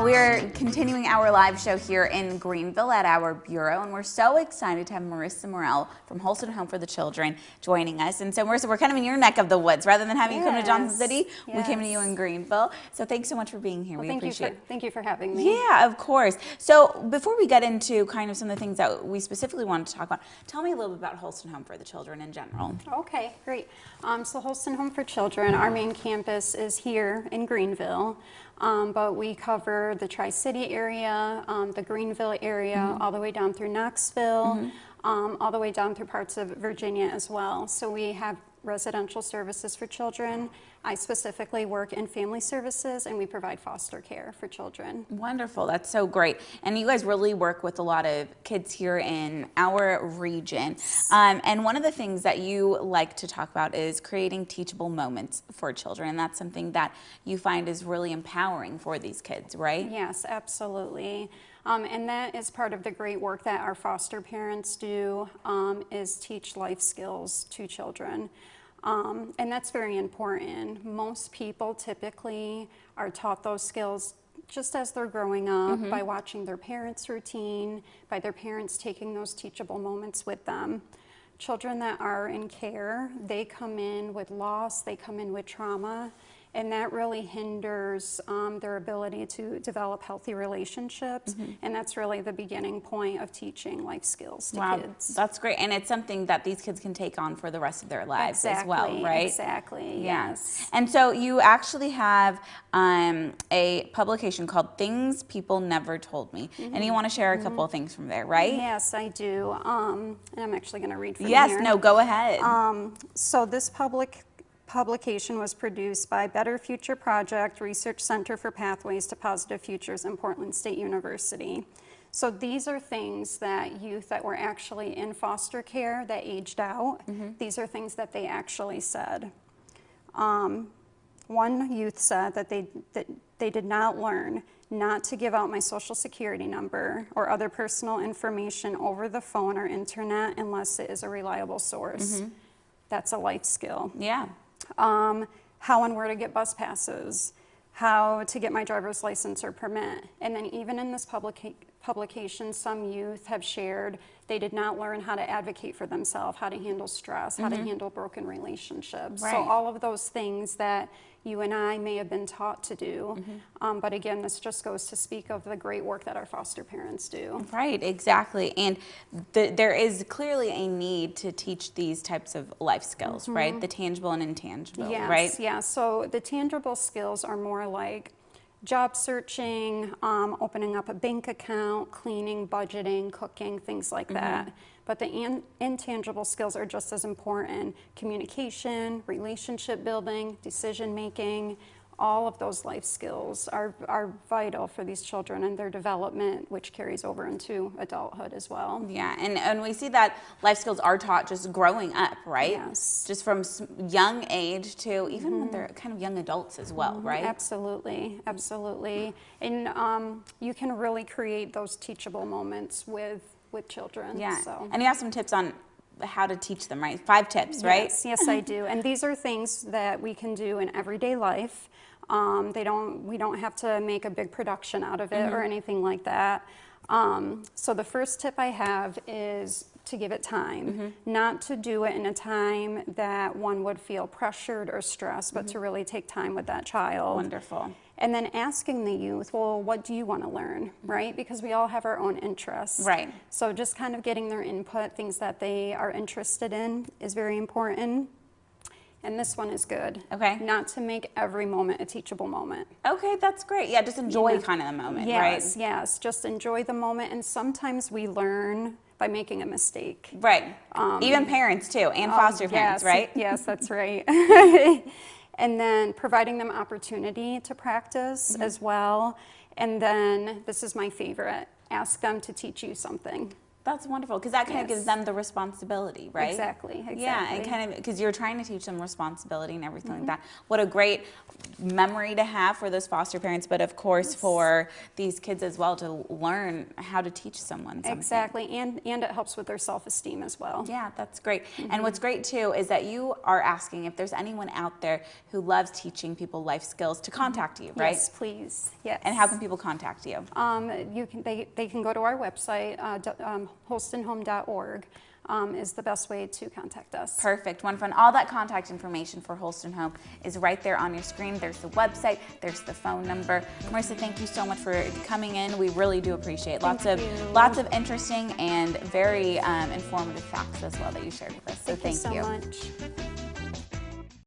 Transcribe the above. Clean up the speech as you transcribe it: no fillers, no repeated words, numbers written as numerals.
We are continuing our live show here in Greenville at our bureau, and we're so excited to have Marisa Morell from Holston Home for the Children joining us. And so, Marisa, we're kind of in your neck of the woods. Rather than having you come to Johnson City, we came to you in Greenville. So thanks so much for being here. Well, we appreciate it. Thank you for having me. Yeah, of course. So before we get into kind of some of the things that we specifically wanted to talk about, tell me a little bit about Holston Home for the Children in general. Okay, great. So Holston Home for Children, our main campus is here in Greenville. But we cover the Tri-City area, the Greenville area, all the way down through Knoxville, all the way down through parts of Virginia as well. So we have residential services for children. I specifically work in family services, and we provide foster care for children. Wonderful. That's so great. And you guys really work with a lot of kids here in our region. And one of the things that you like to talk about is creating teachable moments for children. And that's something that you find is really empowering for these kids, right? Yes, absolutely. And that is part of the great work that our foster parents do, is teach life skills to children. And that's very important. Most people typically are taught those skills just as they're growing up by watching their parents' routine, by their parents taking those teachable moments with them. Children that are in care, they come in with loss, they come in with trauma, and that really hinders their ability to develop healthy relationships. And that's really the beginning point of teaching life skills to kids. That's great. And it's something that these kids can take on for the rest of their lives as well, right? Exactly, yes. And so you actually have a publication called Things People Never Told Me. And you want to share a couple of things from there, right? Yes, I do. And I'm actually going to read from here. Yes, no, go ahead. So this publication was produced by Better Future Project Research Center for Pathways to Positive Futures in Portland State University. So these are things that youth that were actually in foster care that aged out, these are things that they actually said. One youth said that they did not learn not to give out my social security number or other personal information over the phone or internet unless it is a reliable source. That's a life skill. Yeah. How and where to get bus passes, how to get my driver's license or permit. And then even in this publication, some youth have shared they did not learn how to advocate for themselves, how to handle stress, how to handle broken relationships. Right. So all of those things that you and I may have been taught to do. But again, this just goes to speak of the great work that our foster parents do. Right, exactly. And there is clearly a need to teach these types of life skills, right? The tangible and intangible, right? Yeah, so the tangible skills are more like job searching, opening up a bank account, cleaning, budgeting, cooking, things like that. But the intangible skills are just as important. Communication, relationship building, decision making, all of those life skills are vital for these children and their development, which carries over into adulthood as well. Yeah, and we see that life skills are taught just growing up, right? Yes. Just from young age to even when they're kind of young adults as well, right? Absolutely, absolutely. And you can really create those teachable moments with children. Yeah, So. and you have some tips on how to teach them, right? 5 tips, right? Yes, I do. And these are things that we can do in everyday life. We don't have to make a big production out of it or anything like that. So the first tip I have is to give it time, not to do it in a time that one would feel pressured or stressed, but to really take time with that child. Wonderful. And then asking the youth, well, what do you want to learn, right? Because we all have our own interests. Right. So just kind of getting their input, things that they are interested in is very important. And this one is good. Okay. Not to make every moment a teachable moment. Okay, that's great. Yeah, just enjoy kind of the moment, right? Yes, just enjoy the moment. And sometimes we learn by making a mistake. Right. Even parents too, and foster parents, right? Yes, that's right. And then providing them opportunity to practice as well. And then, this is my favorite, ask them to teach you something. That's wonderful, because that kind of Yes. gives them the responsibility, right? Exactly. Yeah, and kind of, because you're trying to teach them responsibility and everything like that. What a great memory to have for those foster parents, but of course for these kids as well, to learn how to teach someone something. Exactly, and it helps with their self-esteem as well. Yeah, that's great. And what's great too is that you are asking if there's anyone out there who loves teaching people life skills to contact you, right? Yes, please. Yes. And how can people contact you? They can go to our website, holstonhome.org. Is the best way to contact us. Perfect, wonderful. And all that contact information for Holston Home is right there on your screen. There's the website, there's the phone number. Marisa, thank you so much for coming in. We really do appreciate it. Lots of interesting and very informative facts as well that you shared with us. So thank you. Thank you so much.